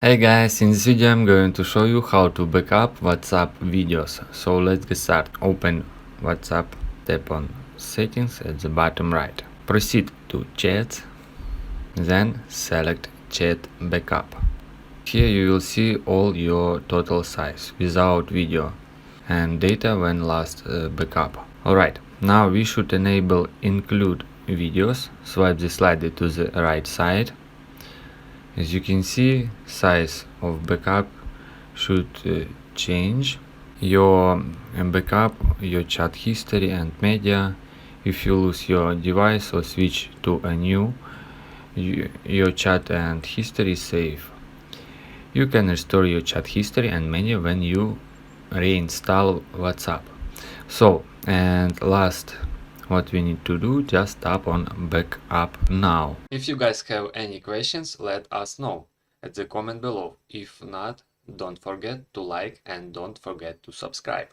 Hey guys, in this video I'm going to show you how to backup WhatsApp videos. So let's get started. Open WhatsApp, tap on settings at the bottom right. Proceed to chat, then select chat backup. Here you will see all your total size without video and data when last backup. Alright, now we should enable include videos. Swipe the slider to the right side. As you can see, size of backup should change. Your backup, your chat history and media. If you lose your device or switch to a new, your chat and history is safe. You can restore your chat history and media when you reinstall WhatsApp. So, and last, what we need to do, just tap on backup now. If you guys have any questions, let us know at the comment below. If not, don't forget to like and don't forget to subscribe.